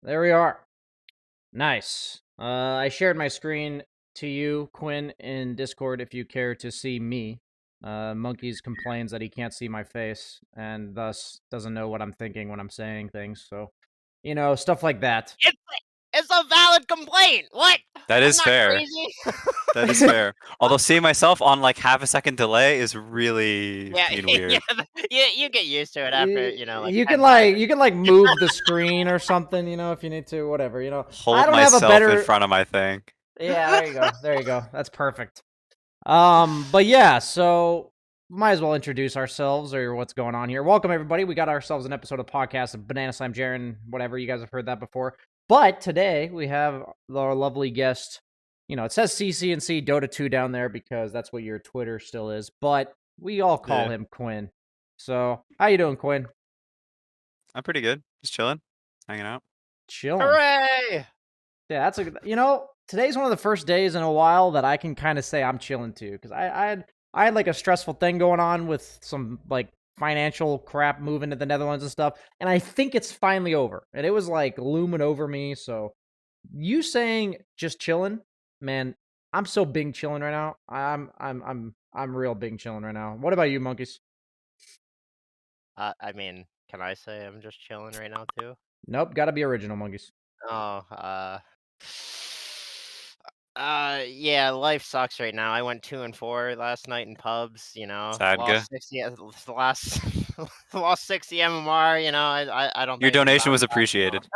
There we are. Nice. I shared my screen to you, Quinn, in Discord if you care to see me. Monkeys complains that he can't see my face and thus doesn't know what I'm thinking when I'm saying things. So, stuff like that. It's it's a valid complaint. What? That I'm is not fair. crazy. That is fair. Although seeing myself on like half a second delay is really Yeah, fucking weird. you get used to it after like you 10 can times. move the screen or something, if you need to, whatever. I Hold don't have a myself in better. front of my thing. Yeah, there you go. There you go. That's perfect. But yeah, so might as well introduce ourselves or what's going on here. Welcome everybody. We got ourselves an episode of podcast of Bananaslamjamma, whatever. You guys have heard that before. But today we have our lovely guest. It says CCnC Dota 2 down there because that's what your Twitter still is. But we all call him Quinn. So how you doing, Quinn? I'm pretty good. Just chilling, hanging out. Chilling. Hooray! Yeah, that's today's one of the first days in a while that I can kind of say I'm chilling too, because I had like a stressful thing going on with some like financial crap moving to the Netherlands and stuff, and I think it's finally over. And it was like looming over me. So you saying just chilling, man, I'm so big chilling right now. I'm real big chilling right now. What about you, monkeys? I mean, can I say I'm just chilling right now too? Nope, gotta be original, monkeys. Oh, yeah, life sucks right now. I went 2-4 last night in pubs. Sadga. Lost 60. Lost lost 60 MMR. I don't Your think it's donation on was that. appreciated.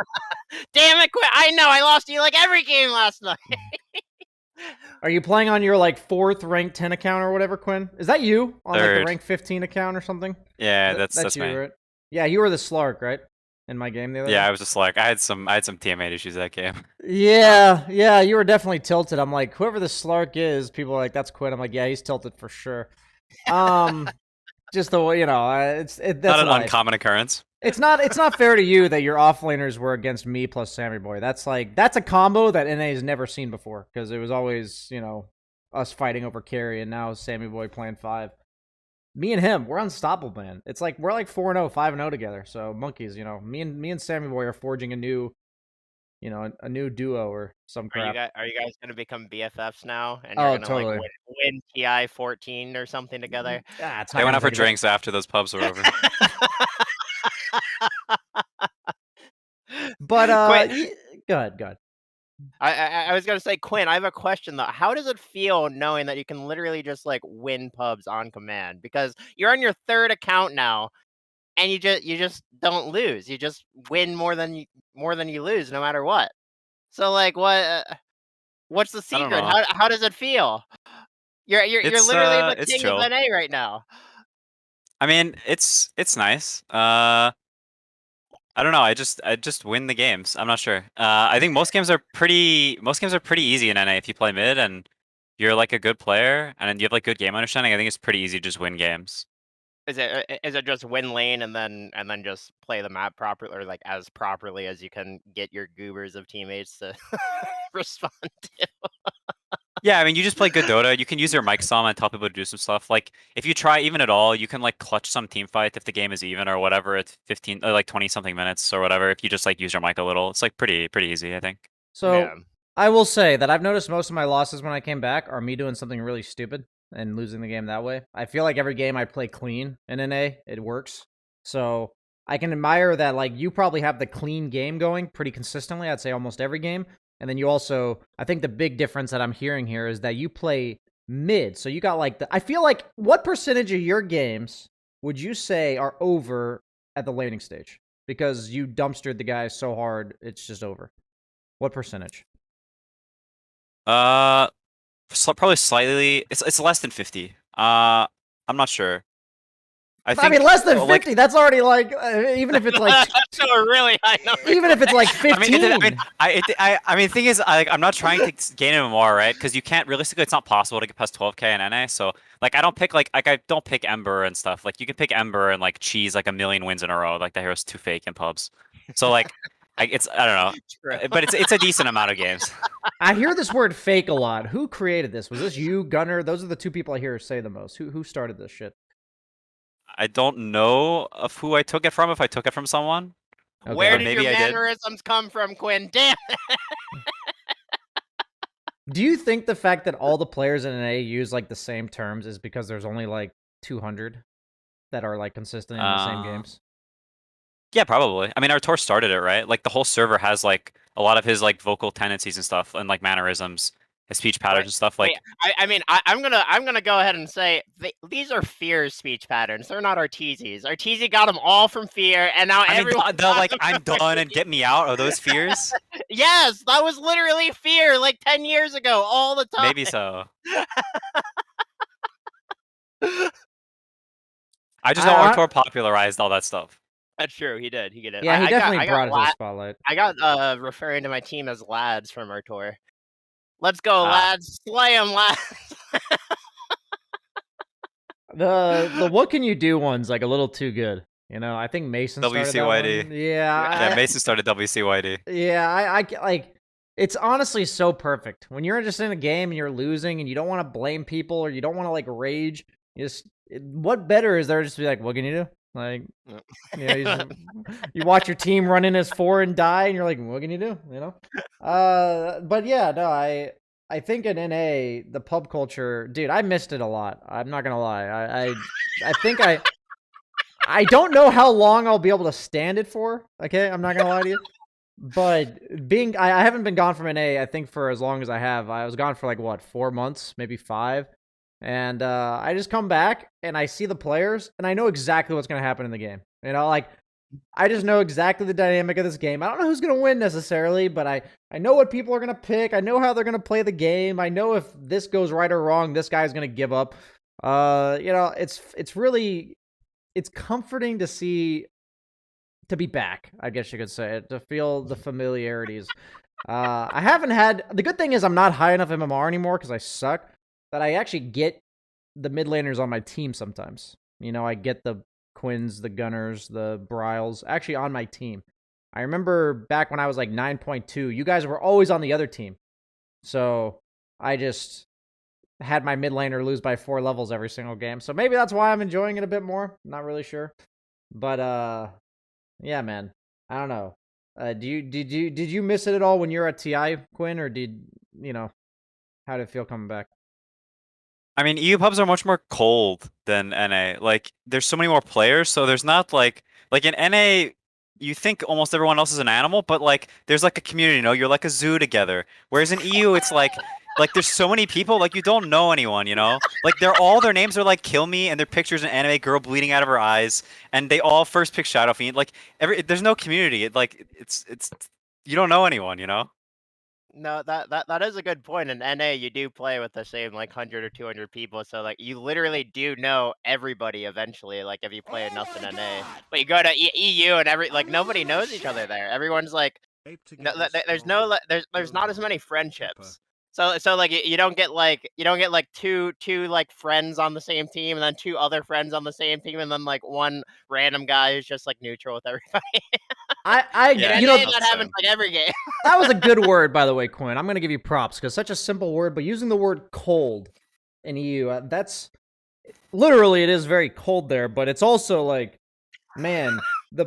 Damn it, quit! I know I lost you like every game last night. Are you playing on your like 4th rank 10 account or whatever, Quinn? Is that you on like the Third. rank 15 account or something? Yeah, that's you, me. right? Yeah, you were the Slark, right? In my game the other day. Yeah, I was just like I had some teammate issues that game. Yeah, you were definitely tilted. I'm like, whoever the Slark is, people are like, that's Quinn. I'm like, yeah, he's tilted for sure. Just the way that's not an life. uncommon occurrence. It's not fair to you that your offlaners were against me plus Sammy Boy. That's a combo that NA has never seen before because it was always us fighting over carry, and now Sammy Boy playing 5. Me and him, we're unstoppable, man. It's like we're like 4-0, 5-0 together. So monkeys, me and Sammy Boy are forging a new duo or some crap. Are you guys gonna become BFFs now? And Oh, you're gonna totally. like win TI 14 or something together? It's They went out for drinks after those pubs were over. But go ahead. I was gonna say, Quinn, I have a question though. How does it feel knowing that you can literally just like win pubs on command? Because you're on your 3rd account now, and you just don't lose. You just win more than you lose, no matter what. So like, what's the I don't secret? know. How does it feel? You're It's, literally the it's king chill. of NA right now. I mean, it's nice. I don't know. I just win the games. I'm not sure. I think most games are pretty easy in NA if you play mid and you're like a good player and you have like good game understanding. I think it's pretty easy to just win games. Is it just win lane and then just play the map properly, or like as properly as you can get your goobers of teammates to respond to? Yeah, I mean, you just play good Dota. You can use your mic some and tell people to do some stuff. Like, if you try even at all, you can like clutch some team fight if the game is even or whatever. It's 15 or like 20 something minutes or whatever. If you just like use your mic a little, it's like pretty easy, I think. So Yeah. I will say that I've noticed most of my losses when I came back are me doing something really stupid and losing the game that way. I feel like every game I play clean in NA, it works. So I can admire that. Like, you probably have the clean game going pretty consistently. I'd say almost every game. And then you also, I think the big difference that I'm hearing here is that you play mid. So you got like I feel like what percentage of your games would you say are over at the laning stage? Because you dumpstered the guys so hard, it's just over. What percentage? Probably slightly. It's less than 50. I'm not sure. I mean, less than 50. That's already like even if it's like that's a really high number. Even if it's like 15. I mean, the thing is, I'm not trying to gain MMR, right? Because you can't realistically, it's not possible to get past 12k in NA. So like, I don't pick I don't pick Ember and stuff. Like, you can pick Ember and like cheese like a million wins in a row. Like, the hero's too fake in pubs. So like, I don't know, True. but it's a decent amount of games. I hear this word fake a lot. Who created this? Was this you, Gunner? Those are the two people I hear say the most. Who started this shit? I don't know of who I took it from, if I took it from someone. Where Or did maybe your I did. mannerisms come from, Quinn? Damn it. Do you think the fact that all the players in NA use like the same terms is because there's only like 200 that are like consistent in the same games? Yeah, probably. I mean, Artur started it, right? Like the whole server has like a lot of his like vocal tendencies and stuff, and like mannerisms, his speech patterns and stuff. Like, I mean, I'm gonna go ahead and say these are Fear's speech patterns. They're not Arteezy's. Arteezy got them all from Fear, and now everyone. the like I'm done and get me out of those fears. Yes, that was literally Fear like 10 years ago, all the time. Maybe so. I just know Artur popularized all that stuff. That's true. He did. Yeah, he definitely brought it to the spotlight. I got referring to my team as lads from Artur. Let's go, lads! Slay 'em, lads! The what can you do one's like a little too good. You know, I think Mason started WCYD. that one. Yeah, Mason started WCYD. Yeah, I like. It's honestly so perfect when you're just in a game and you're losing and you don't want to blame people or you don't want to like rage. What better is there just to be like, what can you do? Like, you know, you watch your team run in as 4 and die, and you're like, what can you do? You know. But yeah, no, I think in NA the pub culture, dude, I missed it a lot. I'm not gonna lie. I think I don't know how long I'll be able to stand it for. Okay, I'm not gonna lie to you. But I haven't been gone from NA, I think, for as long as I have. I was gone for like, what, 4 months, maybe 5. And I just come back and I see the players and I know exactly what's going to happen in the game. You know, like, I just know exactly the dynamic of this game. I don't know who's going to win necessarily, but I know what people are going to pick. I know how they're going to play the game. I know if this goes right or wrong, this guy's going to give up. You know, it's really, it's comforting to see, to be back, I guess you could say, to feel the familiarities. I haven't had, the good thing is I'm not high enough MMR anymore because I suck, that I actually get the mid laners on my team sometimes. You know, I get the Quins, the Gunners, the Bryles actually on my team. I remember back when I was like 9.2, you guys were always on the other team. So I just had my mid laner lose by 4 levels every single game. So maybe that's why I'm enjoying it a bit more. Not really sure. But yeah, man. I don't know. Did you miss it at all when you were at TI, Quinn, or did you know, how did it feel coming back? I mean, EU pubs are much more cold than NA. Like, there's so many more players, so there's not like in NA, you think almost everyone else is an animal, but like there's like a community, you know, you're like a zoo together. Whereas in EU, it's like there's so many people, like you don't know anyone, you know? Like all their names are like Kill Me and their pictures an anime girl bleeding out of her eyes, and they all first pick Shadow Fiend. Like there's no community. It's you don't know anyone, you know? No, that is a good point. In NA, you do play with the same like 100 or 200 people, so like you literally do know everybody eventually. Like if you play enough in NA, but you go to EU and nobody knows each other there. Everyone's like, there's not as many friendships. So like you don't get like two like friends on the same team and then 2 other friends on the same team and then like one random guy who's just like neutral with everybody. Yeah, you know, that happens like every game. That was a good word, by the way, Quinn. I'm gonna give you props because such a simple word, but using the word cold in EU, that's literally, it is very cold there, but it's also like, man, the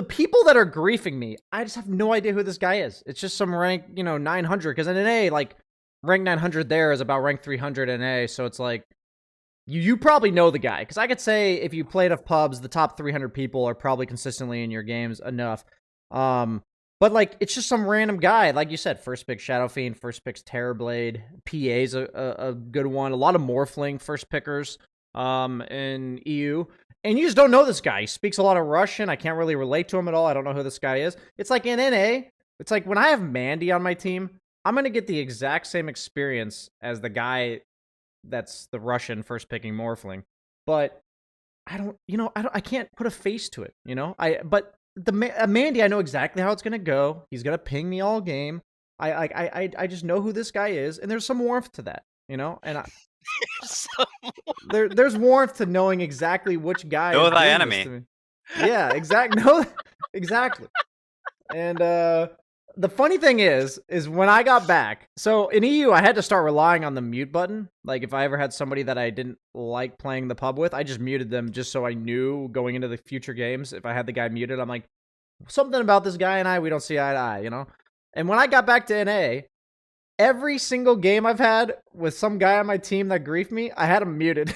people that are griefing me, I just have no idea who this guy is. It's just some rank, you know, 900, because in NA, like, rank 900 there is about rank 300 in NA, so it's like, you probably know the guy, because I could say if you play enough pubs, the top 300 people are probably consistently in your games enough. But like, it's just some random guy, like you said, first pick Shadow Fiend, first picks Terrorblade, PA's a good one, a lot of Morphling first pickers in EU. And you just don't know this guy. He speaks a lot of Russian. I can't really relate to him at all. I don't know who this guy is. It's like in NA, it's like when I have Mandy on my team, I'm going to get the exact same experience as the guy that's the Russian first picking Morphling. But I can't put a face to it, you know? But Mandy, I know exactly how it's going to go. He's going to ping me all game. I just know who this guy is, and there's some warmth to that, you know? And there's warmth to knowing exactly which guy. Know thy enemy. Yeah, exactly. No, exactly. And the funny thing is when I got back, so in EU, I had to start relying on the mute button. Like if I ever had somebody that I didn't like playing the pub with, I just muted them just so I knew going into the future games. If I had the guy muted, I'm like, something about this guy and I, we don't see eye to eye, you know? And when I got back to NA, every single game I've had with some guy on my team that griefed me, I had him muted.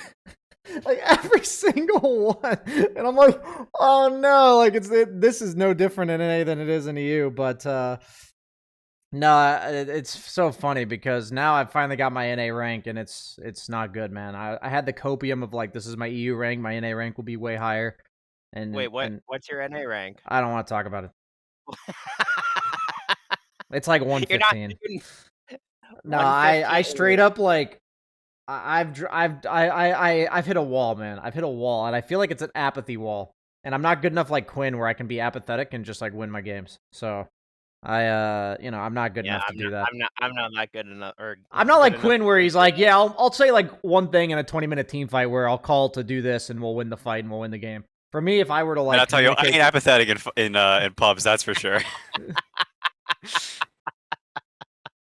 Like every single one. And I'm like, oh no, like this is no different in NA than it is in EU. But no, it's so funny because now I've finally got my NA rank and it's not good, man. I had the copium of like, this is my EU rank, my NA rank will be way higher. And Wait, what's your NA rank? I don't want to talk about it. It's like You're not 115. doing No, I 115. straight up like I've hit a wall, man. I've hit a wall, and I feel like it's an apathy wall. And I'm not good enough like Quinn, where I can be apathetic and just like win my games. So I'm not good enough to do that. I'm not that good enough. Or I'm not good like enough Quinn, to where do he's like, yeah, I'll say like one thing in a 20-minute team fight where I'll call to do this and we'll win the fight and we'll win the game. For me, if I were to like, And I'll tell you, I ain't apathetic in pubs. That's for sure.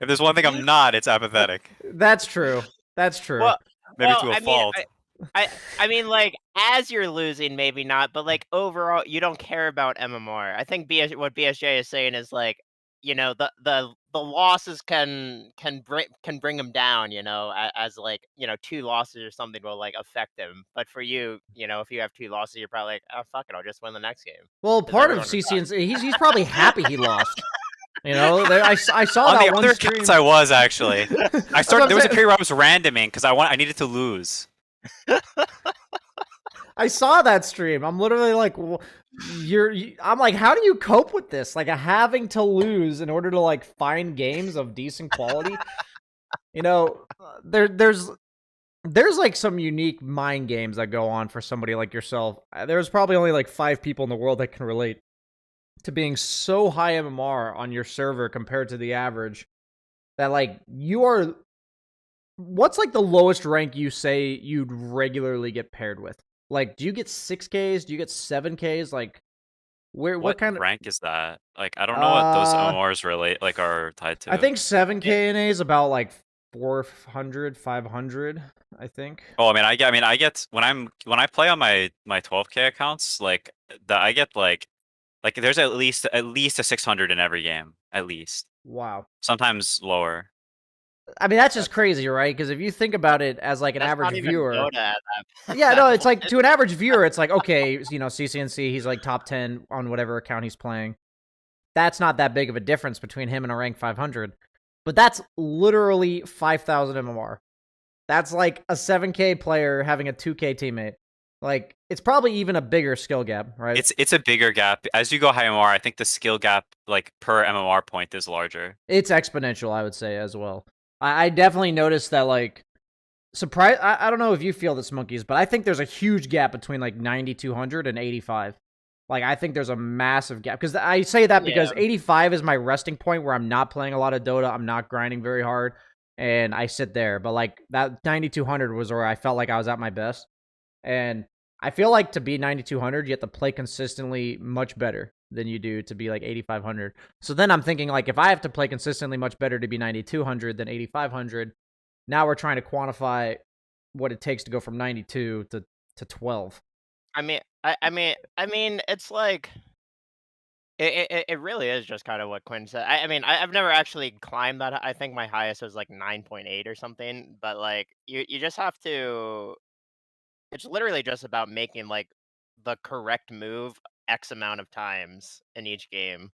If there's one thing I'm not, it's apathetic. That's true. That's true. Well, Maybe well, to a I fault. mean, I mean, like as you're losing, maybe not, but like overall, you don't care about MMR. I think what BSJ is saying is like, you know, the losses can bring him down. You know, as like 2 losses or something will like affect him. But for you, you know, if you have 2 losses, you're probably like, oh fuck it, I'll just win the next game. Well, 'Cause part of everyone would CCnC, he's probably happy he lost. You know, I saw On that the one other stream. counts, I was actually. I started. There was a saying. period where I was randoming because I needed to lose. I saw that stream. I'm literally like, I'm like, how do you cope with this? Like, having to lose in order to like find games of decent quality. You know, there's like some unique mind games that go on for somebody like yourself. There's probably only like 5 people in the world that can relate to being so high MMR on your server compared to the average that like you are. What's like the lowest rank you say you'd regularly get paired with? Like, do you get 6Ks? Do you get 7Ks? Like, what kind of rank is that? Like, I don't know what those MMRs are tied to. I think 7K NA is about like 400, 500. I think. Oh, I get when I play on my 12K accounts, like I get like there's at least a 600 in every game, at least. Wow. Sometimes lower. I mean, that's just crazy, right? Because if you think about it as like an That's average not even viewer, Dota. yeah, no, it's like to an average viewer, it's like okay, CCnC, he's like top 10 on whatever account he's playing. That's not that big of a difference between him and a rank 500, but that's literally 5,000 MMR. That's like a 7K player having a 2K teammate. Like, it's probably even a bigger skill gap, right? It's a bigger gap. As you go high MMR, I think the skill gap, like, per MMR point is larger. It's exponential, I would say, as well. I definitely noticed that, like, I don't know if you feel this, Monkeys, but I think there's a huge gap between, like, 9,200 and 85. Like, I think there's a massive gap. Because I say that because 85 is my resting point where I'm not playing a lot of Dota. I'm not grinding very hard. And I sit there. But, like, that 9,200 was where I felt like I was at my best. And I feel like to be 9,200, you have to play consistently much better than you do to be like 8,500. So then I'm thinking like if I have to play consistently much better to be 9,200 than 8,500, now we're trying to quantify what it takes to go from 92 to 12. I mean, it's like it really is just kind of what Quinn said. I mean, I've never actually climbed that. I think my highest was like 9.8 or something. But like, you just have to. It's literally just about making like the correct move X amount of times in each game,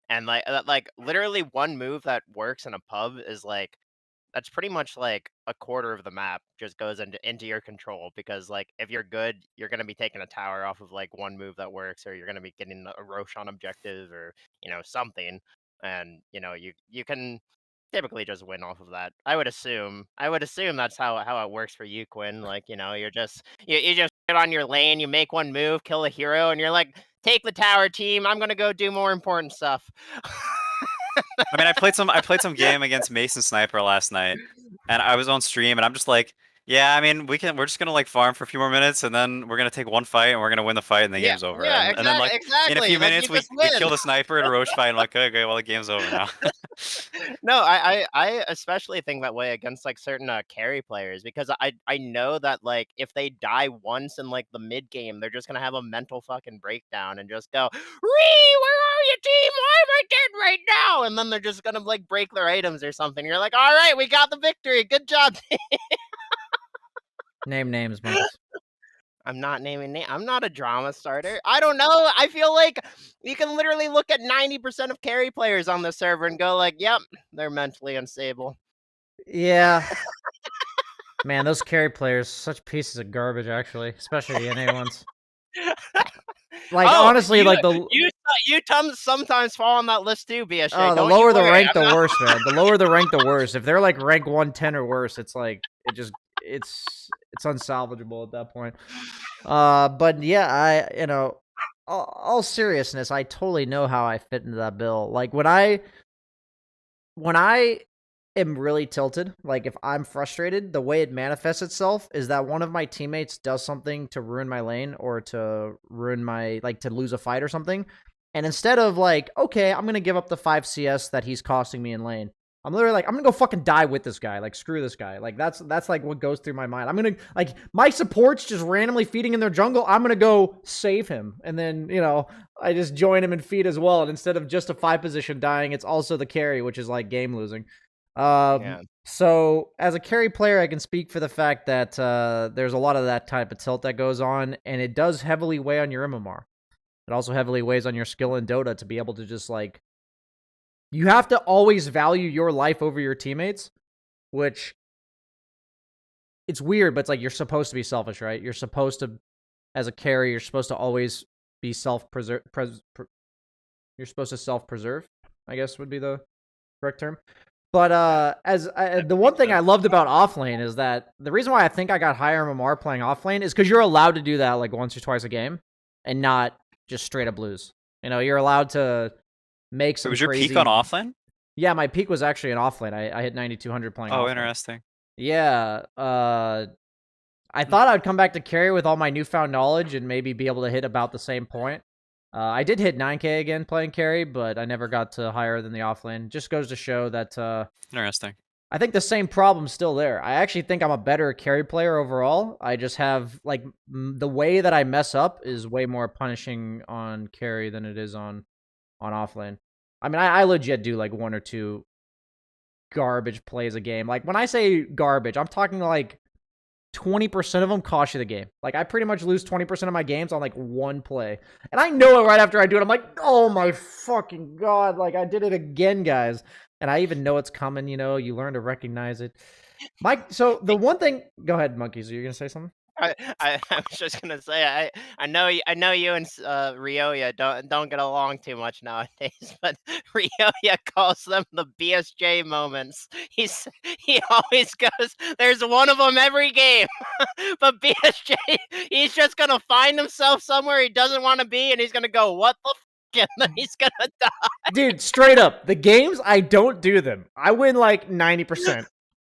and like literally one move that works in a pub is like that's pretty much like a quarter of the map just goes into your control because like if you're good, you're gonna be taking a tower off of like one move that works, or you're gonna be getting a Roshan objective or something, and you can typically just win off of that. I would assume that's how it works for you, Quinn. Like, you're just you just get on your lane, you make one move, kill a hero, and you're like, take the tower, team. I'm gonna go do more important stuff. I mean, I played some game against Mason Sniper last night, and I was on stream, and I'm just like, yeah, I mean, we're just gonna like farm for a few more minutes, and then we're gonna take one fight, and we're gonna win the fight, and the game's over. Yeah, and then like exactly. in a few minutes, we win. kill the sniper in a Roche fight, and I'm like, okay, well the game's over now. No, I especially think that way against like certain carry players because I know that like if they die once in like the mid game, they're just gonna have a mental fucking breakdown and just go, "Ree, where are you, team? Why am I dead right now?" And then they're just gonna like break their items or something. You're like, "All right, we got the victory. Good job." Name names, monkeys. I'm not naming name. I'm not a drama starter. I don't know. I feel like you can literally look at 90% of carry players on the server and go like, "Yep, they're mentally unstable." Yeah. Man, those carry players, such pieces of garbage, actually, especially the NA ones. Like, Oh, honestly, like the you sometimes fall on that list too, BSJ. the Don't you lower the worry. rank, I'm the not. worse, man. The lower the rank, the worse. If they're like rank 110 or worse, it's like it's unsalvageable at that point. But yeah, all seriousness, I totally know how I fit into that bill. Like when I am really tilted, like if I'm frustrated, the way it manifests itself is that one of my teammates does something to ruin my lane or to ruin my like to lose a fight or something. And instead of like, okay, I'm gonna give up the 5 CS that he's costing me in lane, I'm literally like, I'm gonna go fucking die with this guy. Like, screw this guy. Like that's like what goes through my mind. I'm gonna like my support's just randomly feeding in their jungle. I'm gonna go save him. And then, I just join him and feed as well. And instead of just a 5 position dying, it's also the carry, which is like game losing. Yeah. So as a carry player, I can speak for the fact that there's a lot of that type of tilt that goes on, and it does heavily weigh on your MMR. It also heavily weighs on your skill in Dota to be able to just like, you have to always value your life over your teammates, which it's weird, but it's like you're supposed to be selfish, right? You're supposed to, as a carry, you're supposed to always be you're supposed to self-preserve, I guess would be the correct term. But the one thing I loved about offlane is that the reason why I think I got higher MMR playing offlane is because you're allowed to do that like once or twice a game, and not just straight up lose. You're allowed to make some. Was your crazy... peak on offlane? Yeah, my peak was actually an offlane. I hit 9,200 playing. Oh, offlane. Interesting. Yeah. I thought I'd come back to carry with all my newfound knowledge and maybe be able to hit about the same point. I did hit 9K again playing carry, but I never got to higher than the offlane. Just goes to show that Interesting. I think the same problem's still there. I actually think I'm a better carry player overall. I just have, like, the way that I mess up is way more punishing on carry than it is on offlane. I mean, I legit do, like, 1 or 2 garbage plays a game. Like, when I say garbage, I'm talking, like, 20% of them cost you the game. Like, I pretty much lose 20% of my games on, like, 1 play. And I know it right after I do it. I'm like, oh my fucking God. Like, I did it again, guys. And I even know it's coming, you learn to recognize it. Mike, so the one thing... Go ahead, Monkeys. Are you going to say something? I was just gonna say I know you and Ryoya don't get along too much nowadays, but Ryoya calls them the BSJ moments. He always goes, "There's one of them every game," but BSJ, he's just gonna find himself somewhere he doesn't want to be, and he's gonna go, "What the?" And then he's gonna die. Dude, straight up, the games I don't do them, I win like 90%.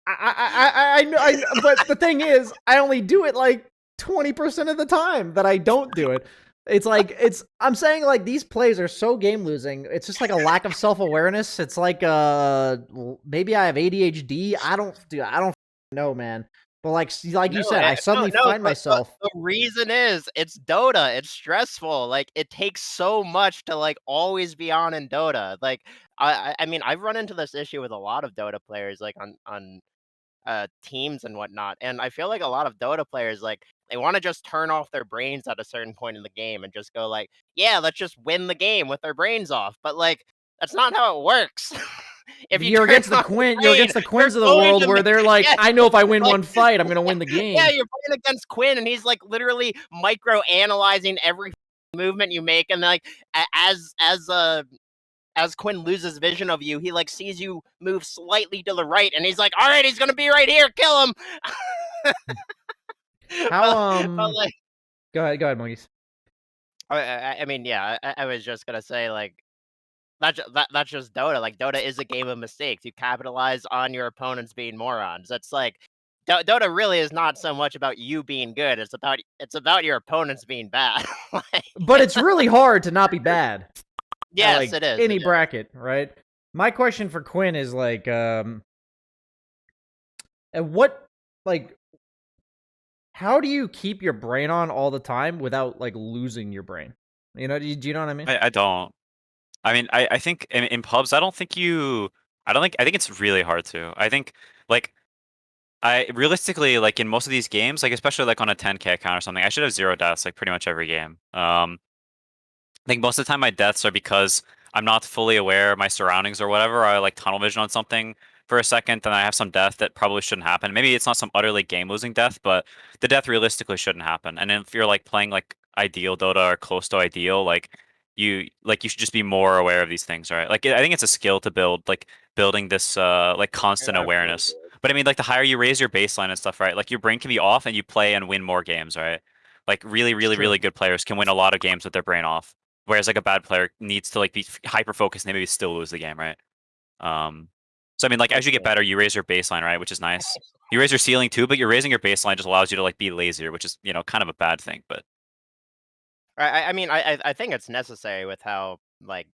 I know, but the thing is, I only do it like 20% of the time that I don't do it. It's like, I'm saying like these plays are so game losing. It's just like a lack of self-awareness. It's like, maybe I have ADHD. I don't know, man. But like you said, I suddenly find myself. The reason is it's Dota. It's stressful. Like it takes so much to like always be on in Dota. Like I mean, I've run into this issue with a lot of Dota players, like on teams and whatnot. And I feel like a lot of Dota players, like, they want to just turn off their brains at a certain point in the game and just go like, yeah, let's just win the game with their brains off. But like, that's not how it works. If you're against the you're against the Quins of the world where they're like, yeah, I know if I win one fight, I'm gonna win the game. Yeah, you're playing against Quinn, and he's like literally micro analyzing every movement you make, and like as Quinn loses vision of you, he like sees you move slightly to the right, and he's like, "All right, he's gonna be right here. Kill him." How but, like, go ahead, monkeys. I mean, yeah, I was just gonna say like that's just Dota. Like Dota is a game of mistakes. You capitalize on your opponents being morons. That's like Dota really is not so much about you being good. It's about your opponents being bad. But it's really hard to not be bad. Yes, like, it is. Any bracket, right? My question for Quinn is like, and what, like, how do you keep your brain on all the time without like losing your brain? You know, do you know what I mean? I don't. I mean, I think in pubs, I think it's really hard to. I think like I realistically like in most of these games, like especially like on a 10K account or something, I should have 0 deaths like pretty much every game. I think most of the time my deaths are because I'm not fully aware of my surroundings or whatever. Or I like tunnel vision on something for a second, then I have some death that probably shouldn't happen. Maybe it's not some utterly game losing death, but the death realistically shouldn't happen. And if you're like playing like ideal Dota or close to ideal, you should just be more aware of these things, right? Like I think it's a skill to build, like building this like constant Yeah, absolutely. awareness. But I mean, like the higher you raise your baseline and stuff, right? Like your brain can be off and you play and win more games, right? Like really, It's really, true. really good players can win a lot of games with their brain off. Whereas like a bad player needs to like be hyper focused and maybe still lose the game, right? Um, so I mean, like as you get better, you raise your baseline, right, which is nice. You raise your ceiling too, but you're raising your baseline just allows you to like be lazier, which is kind of a bad thing. But I mean, I think it's necessary with how like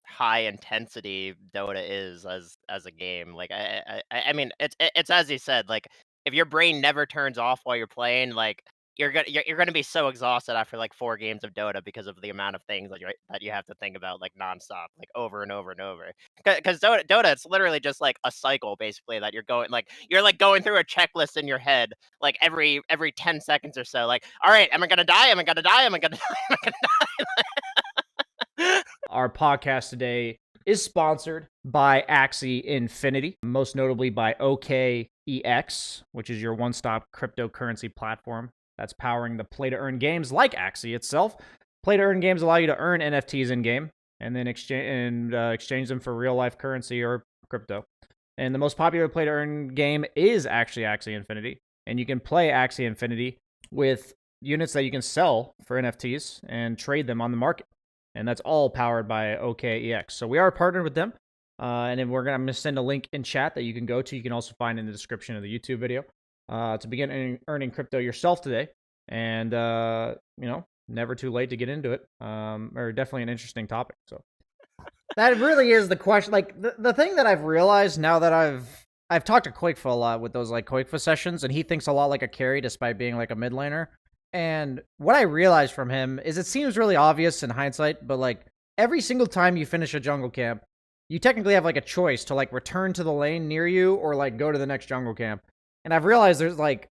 high intensity Dota is as a game. Like I mean, it's as you said. Like if your brain never turns off while you're playing, like you're gonna be so exhausted after like 4 games of Dota because of the amount of things that you have to think about like nonstop, like over and over and over. Because Dota, it's literally just like a cycle basically that you're like going through a checklist in your head like every 10 seconds or so. Like, all right, am I gonna die? Am I gonna die? Am I gonna die? Am I gonna die? Our podcast today is sponsored by Axie Infinity, most notably by OKEX, which is your one-stop cryptocurrency platform that's powering the play-to-earn games like Axie itself. Play-to-earn games allow you to earn NFTs in-game and then exchange them for real-life currency or crypto. And the most popular play-to-earn game is actually Axie Infinity, and you can play Axie Infinity with units that you can sell for NFTs and trade them on the market. And that's all powered by OKEX. So we are partnered with them. And then I'm going to send a link in chat that you can go to. You can also find in the description of the YouTube video to begin earning crypto yourself today. And, never too late to get into it. Or definitely an interesting topic. So that really is the question. Like the thing that I've realized now that I've talked to Quakefa a lot with those like Quakefa sessions, and he thinks a lot like a carry despite being like a mid laner. And what I realized from him is it seems really obvious in hindsight, but like every single time you finish a jungle camp, you technically have like a choice to like return to the lane near you or like go to the next jungle camp. And I've realized there's like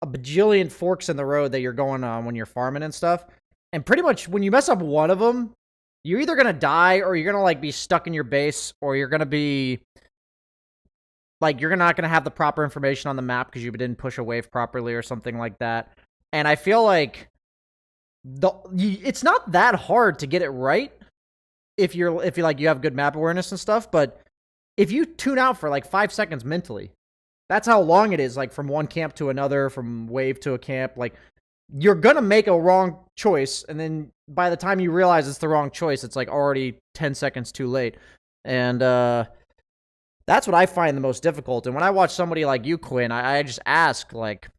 a bajillion forks in the road that you're going on when you're farming and stuff. And pretty much when you mess up one of them, you're either going to die or you're going to like be stuck in your base or you're going to be like, you're not going to have the proper information on the map because you didn't push a wave properly or something like that. And I feel like it's not that hard to get it right if you have good map awareness and stuff. But if you tune out for like 5 seconds mentally, that's how long it is. Like from one camp to another, from wave to a camp, like you're gonna make a wrong choice, and then by the time you realize it's the wrong choice, it's like already 10 seconds too late. And that's what I find the most difficult. And when I watch somebody like you, Quinn, I just ask like,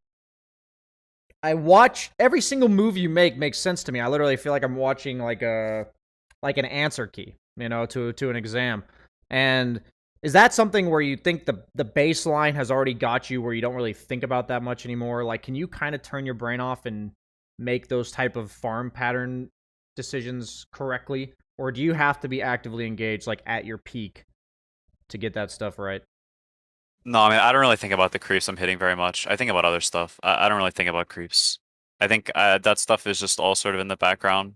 I watch every single move you make makes sense to me. I literally feel like I'm watching like an answer key, to an exam. And is that something where you think the baseline has already got you where you don't really think about that much anymore? Like, can you kind of turn your brain off and make those type of farm pattern decisions correctly? Or do you have to be actively engaged like at your peak to get that stuff right? no, I mean I don't really think about the creeps I'm hitting very much. I think about other stuff. I don't really think about creeps. I think that stuff is just all sort of in the background.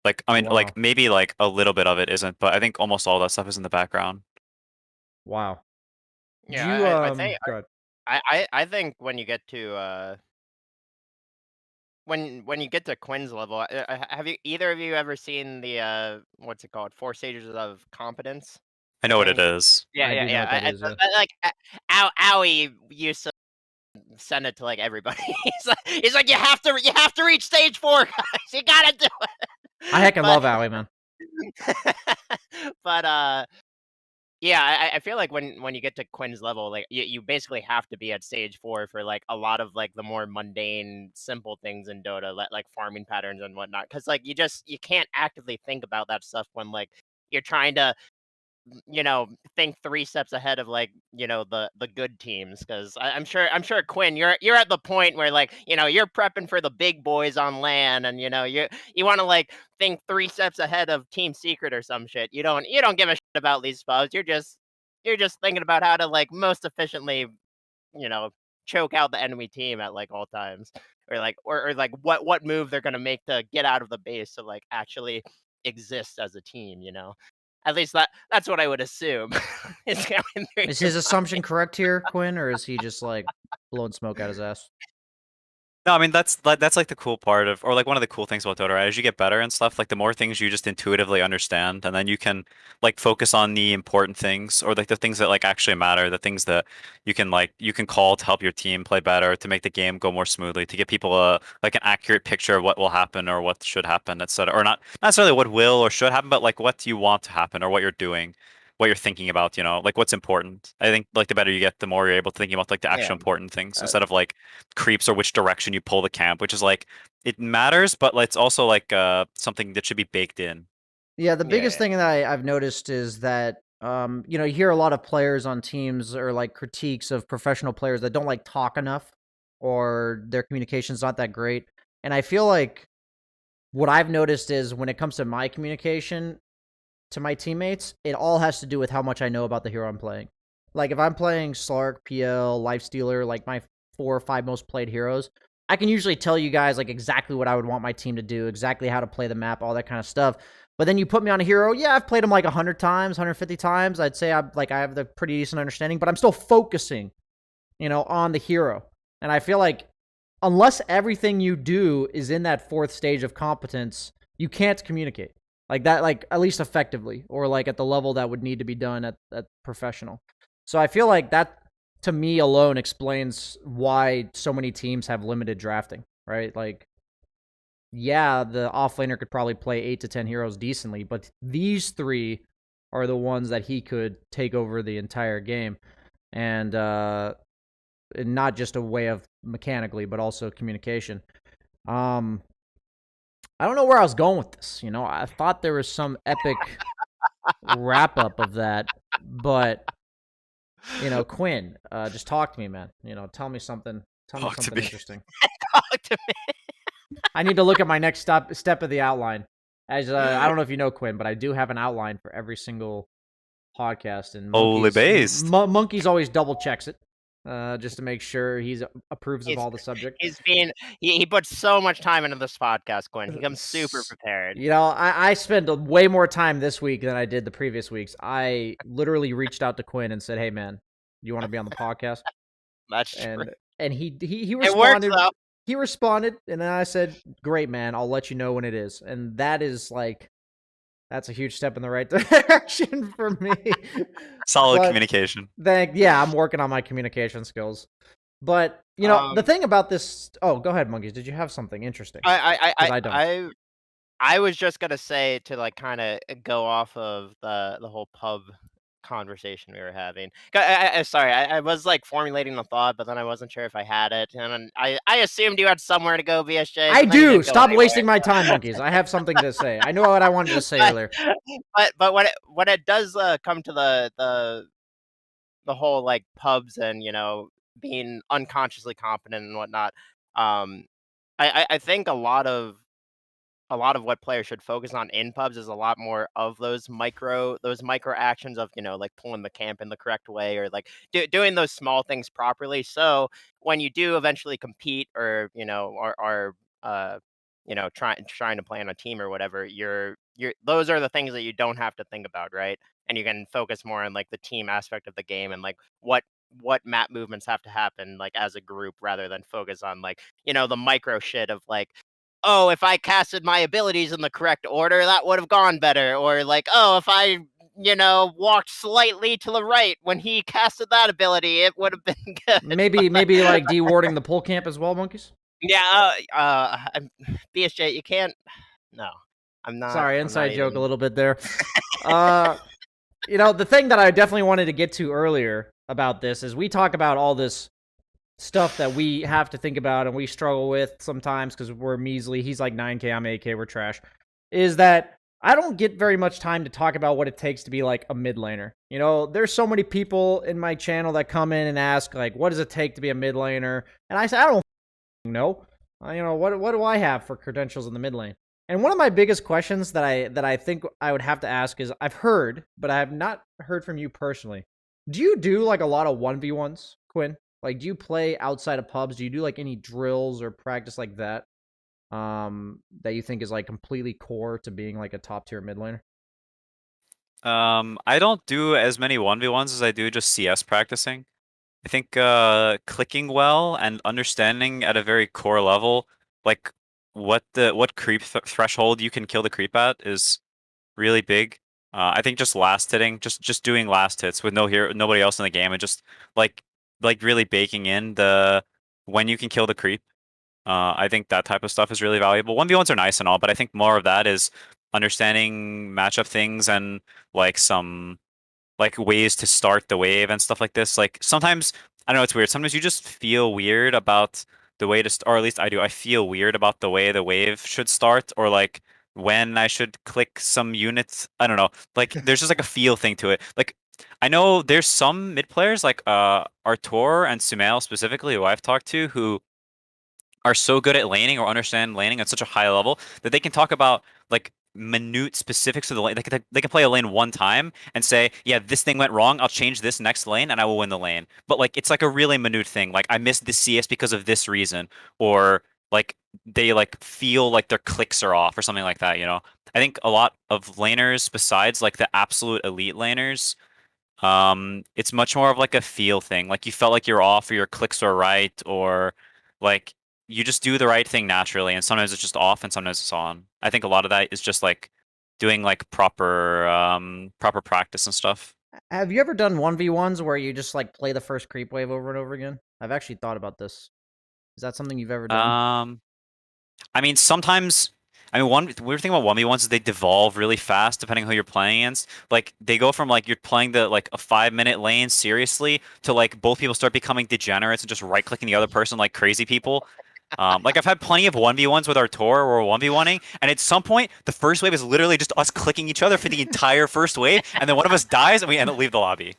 Like I mean, Wow. like maybe like a little bit of it isn't, but I think almost all that stuff is in the background. Wow. Do Yeah, you I think go ahead. I think when you get to when you get to Quinn's level, have you either of you ever seen the what's it called, 4 stages of competence? I I know what it think. is. Yeah, I yeah, do know what that yeah. is, yeah. Like Owie used to send it to like everybody. He's like, you have to reach stage 4, guys. You gotta do it. I heckin' But love Alley, man. but yeah, I feel like when you get to Quinn's level, like you basically have to be at stage 4 for like a lot of like the more mundane, simple things in Dota, like farming patterns and whatnot. Because like you can't actively think about that stuff when like you're trying to think 3 steps ahead of, like, the good teams, 'cause I'm sure, Quinn, you're at the point where, like, you're prepping for the big boys on LAN and, you wanna, like, think 3 steps ahead of Team Secret or some shit. You don't give a shit about these spells. You're just thinking about how to, like, most efficiently, you know, choke out the enemy team at, like, all times. Or like what move they're gonna make to get out of the base to, like, actually exist as a team. At least that's what I would assume is going through Is your his assumption correct here, Quinn, or is he just like blowing smoke out his ass? No, I mean that's like the cool part of, or like one of the cool things about Dota, right? As you get better and stuff, like the more things you just intuitively understand, and then you can like focus on the important things, or like the things that like actually matter, the things that you can call to help your team play better, to make the game go more smoothly, to give people a like an accurate picture of what will happen or what should happen, etc. Or not necessarily what will or should happen, but like what you want to happen or what you're doing, what you're thinking about, like what's important. I think like the better you get, the more you're able to think about like the Yeah. actual important things Uh, instead of like creeps or which direction you pull the camp, which is like it matters, but it's also like something that should be baked in. Yeah, the biggest Yeah. thing that I've noticed is that you hear a lot of players on teams or like critiques of professional players that don't like talk enough or their communication's not that great. And I feel like what I've noticed is when it comes to my communication to my teammates, it all has to do with how much I know about the hero I'm playing. Like if I'm playing Slark, PL, Lifestealer, like my 4 or 5 most played heroes, I can usually tell you guys like exactly what I would want my team to do, exactly how to play the map, all that kind of stuff. But then you put me on a hero, yeah, I've played him like 100 times, 150 times. I'd say I have the pretty decent understanding, but I'm still focusing, on the hero. And I feel like unless everything you do is in that 4th stage of competence, you can't communicate like that, like at least effectively, or like at the level that would need to be done at professional. So I feel like that to me alone explains why so many teams have limited drafting, right? Like, yeah, the offlaner could probably play 8 to 10 heroes decently, but these 3 are the ones that he could take over the entire game. And not just a way of mechanically, but also communication. I don't know where I was going with this. I thought there was some epic wrap up of that, but Quinn, just talk to me, man. Tell me something. Tell me Talk to something me. interesting. Talk to me. I need to look at my next step of the outline. As I don't know if you know Quinn, but I do have an outline for every single podcast, and Holy based. Monkey's always double checks it, just to make sure he approves of He's all the subject. he puts so much time into this podcast, Quinn. He comes super prepared. I spent way more time this week than I did the previous weeks. I literally reached out to Quinn and said, "Hey, man, you want to be on the podcast?" That's true. And he It works responded. though. He responded, and then I said, "Great, man. I'll let you know when it is." And that is like, that's a huge step in the right direction for me. Solid But communication. yeah, I'm working on my communication skills. But the thing about this. Oh, go ahead, monkeys. Did you have something interesting? I 'Cause I I don't. I was just gonna say to like kind of go off of the whole pub conversation we were having. Sorry, I was like formulating a thought, but then I wasn't sure if I had it, and then I assumed you had somewhere to go, BSJ. I But then you do. didn't go Stop anywhere. wasting my time, monkeys. I have something to say. I know what I wanted to say But earlier. but when it does come to the whole like pubs and being unconsciously competent and whatnot, um, I think a lot of what players should focus on in pubs is a lot more of those micro actions of like pulling the camp in the correct way, or like doing those small things properly, so when you do eventually compete, or or trying to play on a team or whatever, you're those are the things that you don't have to think about, right? And you can focus more on like the team aspect of the game, and like what map movements have to happen like as a group, rather than focus on like the micro shit of like, oh, if I casted my abilities in the correct order, that would have gone better. Or like, oh, if I, walked slightly to the right when he casted that ability, it would have been good. Maybe like dewarding the pull camp as well, monkeys. Yeah, BSJ, you can't. No, I'm not. Sorry, I'm not inside joke a even. little bit there. The thing that I definitely wanted to get to earlier about this is we talk about all this stuff that we have to think about and we struggle with sometimes because we're measly. He's like 9K, I'm 8K, we're trash. Is that I don't get very much time to talk about what it takes to be like a mid laner. You know, there's so many people in my channel that come in and ask like, what does it take to be a mid laner? And I say, I don't know. You know, what do I have for credentials in the mid lane? And one of my biggest questions that I think I would have to ask is, I've heard, but I have not heard from you personally. Do you do like a lot of 1v1s, Quinn? Like, do you play outside of pubs? Do you do like any drills or practice like that? That you think is like completely core to being like a top tier mid laner? I don't do as many 1v1s as I do just CS practicing. I think clicking well and understanding at a very core level, like what creep threshold you can kill the creep at is really big. I think just last hitting, just doing last hits with nobody else in the game, and just like really baking in the when you can kill the creep. I think that type of stuff is really valuable. 1v1s are nice and all, but I think more of that is understanding matchup things and like some like ways to start the wave and stuff like this. Like sometimes I don't know, it's weird. Sometimes you just feel weird about the way to or at least I do. I feel weird about the way the wave should start, or like when I should click some units. I don't know. Like there's just like a feel thing to it. Like I know there's some mid players like Artur and Sumail specifically who I've talked to who are so good at laning or understand laning at such a high level that they can talk about like minute specifics of the lane. They can play a lane one time and say, yeah, this thing went wrong. I'll change this next lane and I will win the lane. But like it's like a really minute thing. Like I missed this CS because of this reason, or like they like feel like their clicks are off or something like that. You know, I think a lot of laners besides like the absolute elite laners. It's much more of like a feel thing. Like you felt like you're off or your clicks are right, or like you just do the right thing naturally, and sometimes it's just off and sometimes it's on. I think a lot of that is just like doing like proper practice and stuff. Have you ever done 1v1s where you just like play the first creep wave over and over again? I've actually thought about this. Is that something you've ever done? Um, I mean, sometimes, I mean, one weird thing about 1v1s is they devolve really fast depending on who you're playing against. Like, they go from, like, you're playing the, like, a 5-minute lane seriously to, like, both people start becoming degenerates and just right-clicking the other person like crazy people. Like, I've had plenty of 1v1s with our tour where we're 1v1ing, and at some point, the first wave is literally just us clicking each other for the entire first wave, and then one of us dies and we end up leave the lobby.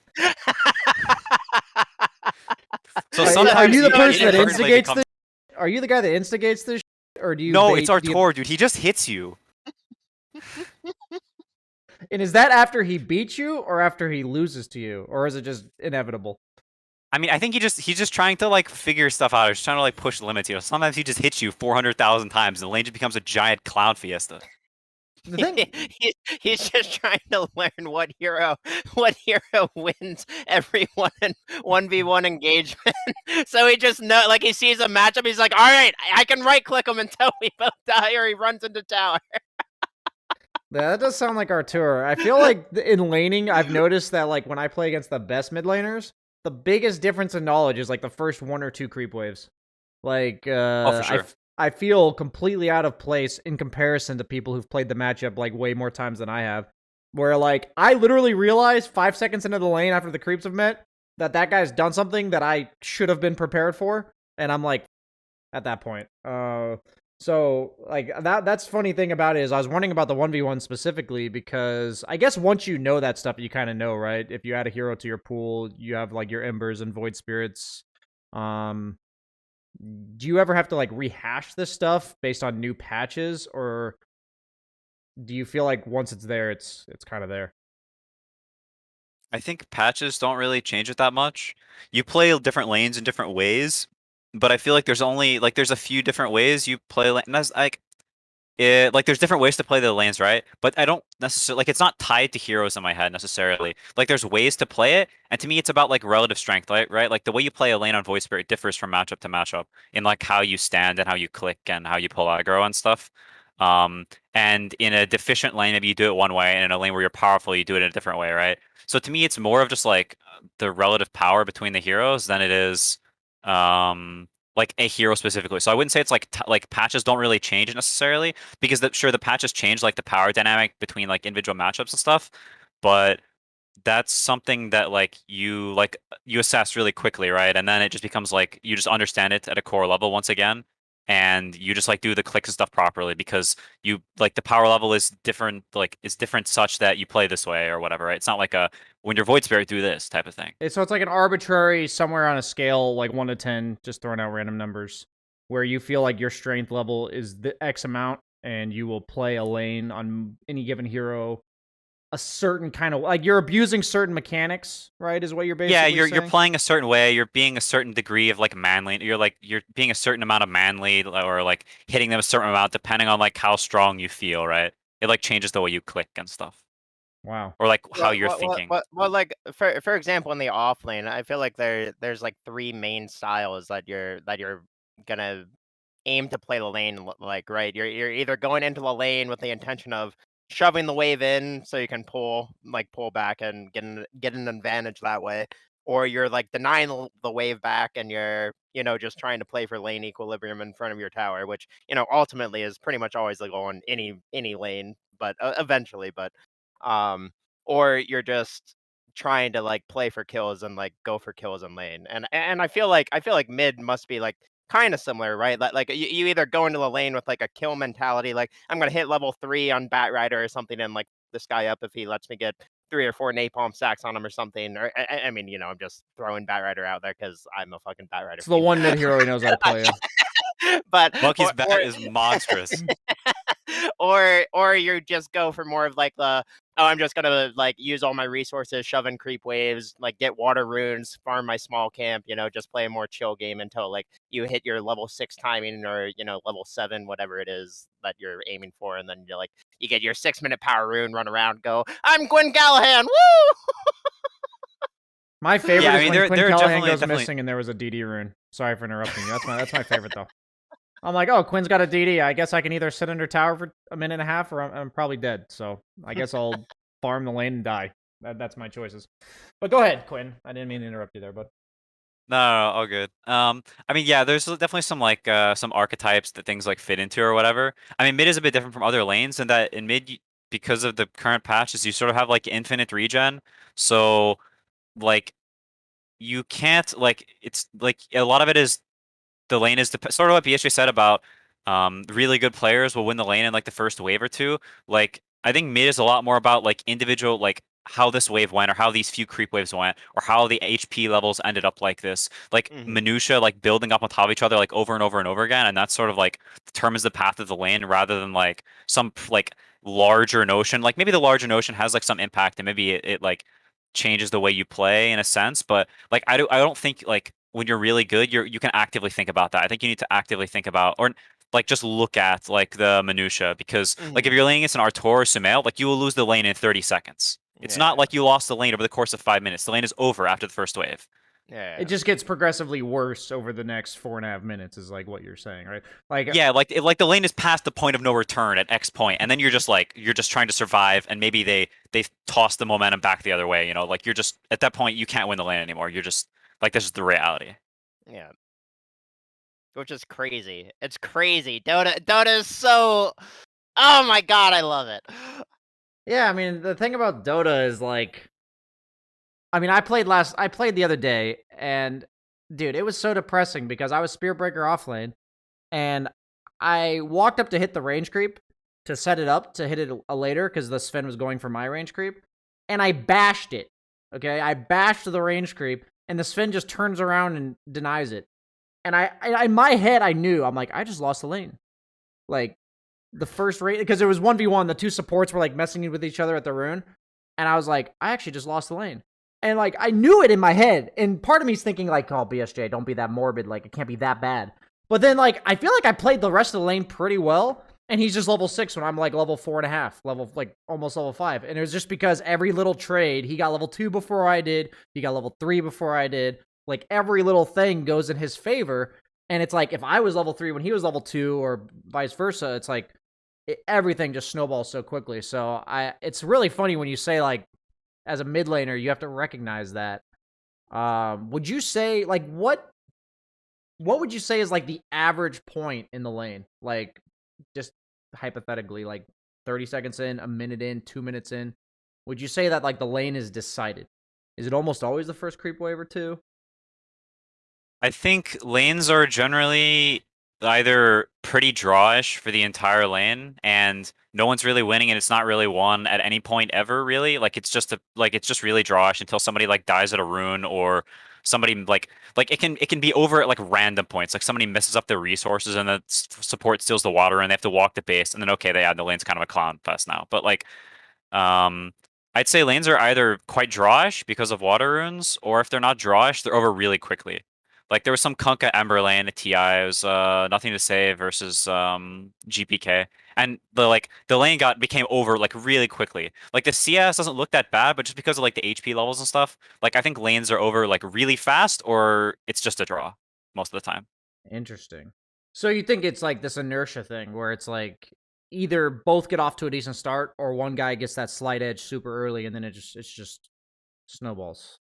So Are sometimes you the you person that inadvertently instigates become... this? Are you the guy that instigates this, or do you? No, it's our tour, dude. He just hits you. And is that after he beats you, or after he loses to you, or is it just inevitable? I mean, I think he's just trying to like figure stuff out. He's trying to like push limits. You know, sometimes he just hits you 400,000 times, and the lane just becomes a giant cloud fiesta. The thing, He's just trying to learn what hero wins every 1v1 engagement. So he just like he sees a matchup, he's like, all right, I can right click him until we both die, or he runs into tower. yeah, that does sound like our tour. I feel like in laning, I've noticed that like when I play against the best mid laners, the biggest difference in knowledge is like the first one or two creep waves. Like, Oh, for sure. I feel completely out of place in comparison to people who've played the matchup like way more times than I have. Where like I literally realized 5 seconds into the lane after the creeps have met that that guy's done something that I should have been prepared for, and I'm like, at that point. So like that's funny thing about it is I was wondering about the 1v1 specifically because I guess once you know that stuff, you kind of know, right? If you add a hero to your pool, you have like your embers and void spirits. Um, do you ever have to like rehash this stuff based on new patches, or do you feel like once it's there, it's kind of there? I think patches don't really change it that much. You play different lanes in different ways, but I feel like there's only like there's a few different ways you play lane. And that's like like there's different ways to play the lanes, right? But I don't necessarily like it's not tied to heroes in my head necessarily. Like there's ways to play it, and to me it's about like relative strength, right? Like the way you play a lane on Voice Spirit differs from matchup to matchup in like how you stand and how you click and how you pull aggro and stuff. And in a deficient lane, maybe you do it one way, and in a lane where you're powerful, you do it in a different way, right? So to me, it's more of just like the relative power between the heroes than it is like a hero specifically. So I wouldn't say it's like like patches don't really change necessarily because sure the patches change like the power dynamic between like individual matchups and stuff, but that's something that like you assess really quickly, right? And then it just becomes like you just understand it at a core level once again. and you just like do the clicks and stuff properly because you like the power level is different, like is different such that you play this way or whatever, right? It's not like a when your Void Spirit do this type of thing. So it's like an arbitrary somewhere on a scale, like 1 to 10, just throwing out random numbers, where you feel like your strength level is the X amount, and you will play a lane on any given hero a certain kind of like you're abusing certain mechanics, right? Is what you're basically Yeah, saying. you're playing a certain way. You're being a certain degree of like manly. You're being a certain amount of manly, or like hitting them a certain amount depending on like how strong you feel, right? It like changes the way you click and stuff, Wow. or like how Well, you're well, well, thinking. well, well, like for example, in the off lane, I feel like there's like three main styles that you're gonna aim to play the lane like, right? You're either going into the lane with the intention of shoving the wave in so you can pull back and get an advantage that way, or you're like denying the wave back and you're just trying to play for lane equilibrium in front of your tower, which ultimately is pretty much always the goal in any lane, but eventually, but um, or you're just trying to like play for kills and like go for kills in lane, and I feel like mid must be like kind of similar, right? Like you either go into the lane with like a kill mentality, like I'm gonna hit level 3 on Bat Rider or something, and like this guy up if he lets me get 3 or 4 napalm stacks on him or something. Or I mean, I'm just throwing Bat Rider out there because I'm a fucking Bat Rider It's the fiend. one mid hero he knows how to play. But Monkey's bat is monstrous. or you just go for more of like the, oh, I'm just gonna like use all my resources, shove in creep waves, like get water runes, farm my small camp, just play a more chill game until like you hit your level 6 timing, or level 7, whatever it is that you're aiming for, and then you get your 6-minute power rune, run around, go, I'm Gwen Gallahan, woo! My favorite Yeah, I is mean when Quinn they're Callahan goes definitely missing and there was a DD rune. Sorry for interrupting you. That's my favorite though. I'm like, oh, Quinn's got a DD. I guess I can either sit under tower for a minute and a half, or I'm probably dead. So I guess I'll farm the lane and die. That's my choices. But go ahead, Quinn. I didn't mean to interrupt you there, but no, all good. I mean, yeah, there's definitely some like some archetypes that things like fit into or whatever. I mean, mid is a bit different from other lanes in that in mid, because of the current patches, you sort of have like infinite regen. So like you can't like it's like a lot of it is the lane is sort of what BSJ said about really good players will win the lane in like the first wave or two. Like I think mid is a lot more about like individual like how this wave went or how these few creep waves went or how the HP levels ended up like this. Like Mhm. minutia like building up on top of each other like over and over and over again, and that's sort of like determines the path of the lane rather than like some like larger notion. Like maybe the larger notion has like some impact and maybe it like changes the way you play in a sense, but like I don't think like when you're really good, you can actively think about that. I think you need to actively think about or like just look at like the minutia because like if Mhm. you're laying against an Artor or Sumail, like you will lose the lane in 30 seconds. It's not Yeah. like you lost the lane over the course of 5 minutes. The lane is over after the first wave. it Yeah. just gets progressively worse over the next 4.5 minutes. Is like what you're saying, right? Like, Yeah, like the lane is past the point of no return at X point, and then you're just trying to survive, and maybe they toss the momentum back the other way. Like you're just at that point you can't win the lane anymore. You're just like this is the reality. Yeah. Which is crazy. It's crazy. Dota is so, oh my god, I love it. yeah, I mean, the thing about Dota is like, I mean, I played the other day, and dude, it was so depressing because I was Spear Breaker off lane, and I walked up to hit the range creep to set it up to hit it later because the Sven was going for my range creep, and I bashed it. Okay, I bashed the range creep, and the Sven just turns around and denies it. And in my head, I knew, I'm like, I just lost the lane. Like the first rate, because it was 1v1. The two supports were like messing with each other at the rune, and I was like, I actually just lost the lane. And like I knew it in my head, and part of me's thinking like, oh, BSJ, don't be that morbid. Like it can't be that bad. But then like I feel like I played the rest of the lane pretty well, and he's just level 6 when I'm like level 4.5, level like almost level 5. And it was just because every little trade, he got level 2 before I did, he got level 3 before I did. Like every little thing goes in his favor. And it's like if I was level 3 when he was level 2, or vice versa, it's like everything just snowballs so quickly. So it's really funny when you say like as a mid laner, you have to recognize that. Would you say like what would you say is like the average point in the lane? Like just hypothetically, like 30 seconds in, a minute in, 2 minutes in. Would you say that like the lane is decided? Is it almost always the first creep wave or two? I think lanes are generally either pretty drawish for the entire lane, and no one's really winning, and it's not really won at any point ever, really. Like it's just really drawish until somebody like dies at a rune, or somebody like it can be over at like random points. Like somebody messes up their resources, and the support steals the water, and they have to walk the base, and then okay, the lane's kind of a clown fest now. But like um, I'd say lanes are either quite drawish because of water runes, or if they're not drawish, they're over really quickly. Like there was some Kunkka Ember lane at TI. It was nothing to say versus GPK, and the lane became over like really quickly. Like the CS doesn't look that bad, but just because of like the HP levels and stuff, like I think lanes are over like really fast, or it's just a draw most of the time. Interesting. So you think it's like this inertia thing where it's like either both get off to a decent start or one guy gets that slight edge super early and then it's just snowballs.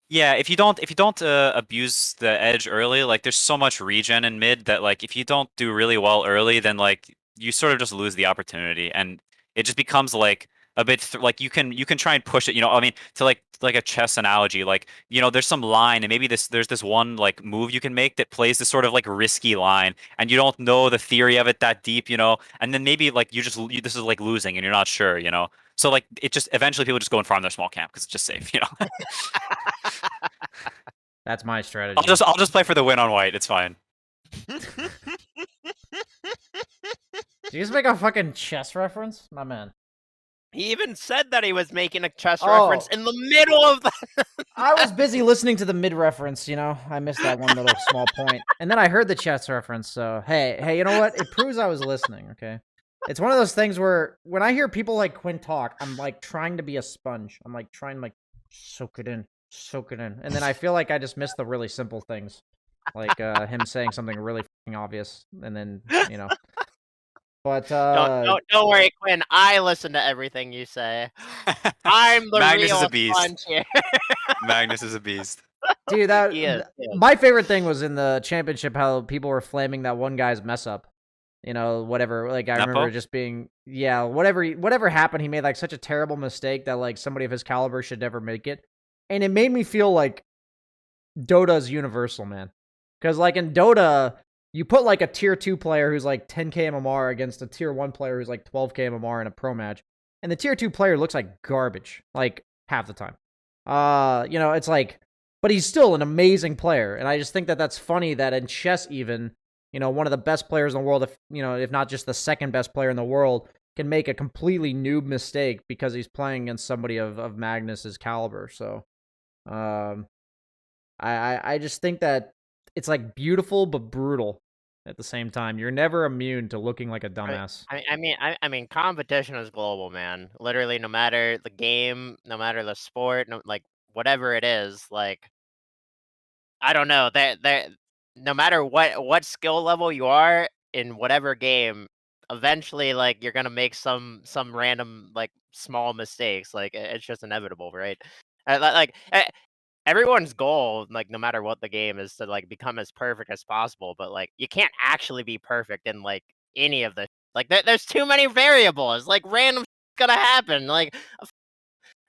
Yeah, if you don't abuse the edge early, like there's so much regen in mid that like if you don't do really well early, then like you sort of just lose the opportunity, and it just becomes like a bit like you can try and push it. I mean, to like a chess analogy, like there's some line, and maybe there's this one like move you can make that plays this sort of like risky line, and you don't know the theory of it that deep, and then maybe like this is like losing, and you're not sure. So like it just eventually people just go and farm their small camp because it's just safe. That's my strategy. I'll just play for the win on white. It's fine. Did you just make a fucking chess reference? My man. He even said that he was making a chess reference in the middle of the... I was busy listening to the mid reference, I missed that one little small point. And then I heard the chess reference, so hey, you know what? It proves I was listening, okay? It's one of those things where when I hear people like Quinn talk, I'm like trying to be a sponge. I'm like trying to like soak it in. And then I feel like I just missed the really simple things. Like him saying something really fucking obvious, and then, But don't worry, Quinn. I listen to everything you say. I'm the Magnus real is a beast. sponge here. Magnus is a beast. Dude, He is. my favorite thing was in the championship how people were flaming that one guy's mess up. Whatever. Like I remember just being, whatever happened, he made like such a terrible mistake that like somebody of his caliber should never make it. And it made me feel like Dota's universal, man. Because like in Dota, you put like a tier 2 player who's like 10k MMR against a tier 1 player who's like 12k MMR in a pro match, and the tier 2 player looks like garbage, like half the time. It's like, but he's still an amazing player, and I just think that that's funny that in chess even, one of the best players in the world, if not just the second best player in the world, can make a completely noob mistake because he's playing against somebody of Magnus's caliber. So, I just think that it's like beautiful but brutal at the same time. You're never immune to looking like a dumbass. I mean, competition is global, man. Literally, no matter the game, no matter the sport, like whatever it is, like I don't know that no matter what skill level you are in whatever game, eventually, like you're gonna make some random like small mistakes. Like it's just inevitable, right? Everyone's goal, like no matter what the game, is to like become as perfect as possible. But like you can't actually be perfect in like any of the like. There's too many variables. Like random gonna happen. Like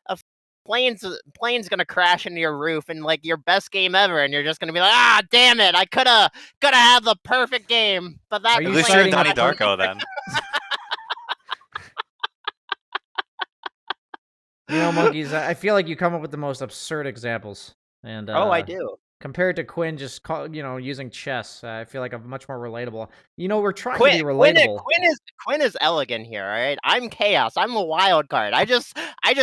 a plane's gonna crash into your roof in like your best game ever, and you're just gonna be like, ah, damn it, I coulda have the perfect game, but that. Are you At least you're citing Donnie a- Darko then. Monkeys, I feel like you come up with the most absurd examples. And Oh, I do. Compared to Quinn just using chess, I feel like I'm much more relatable. We're trying to be relatable. Quinn is elegant here, all right? I'm chaos. I'm a wild card. I just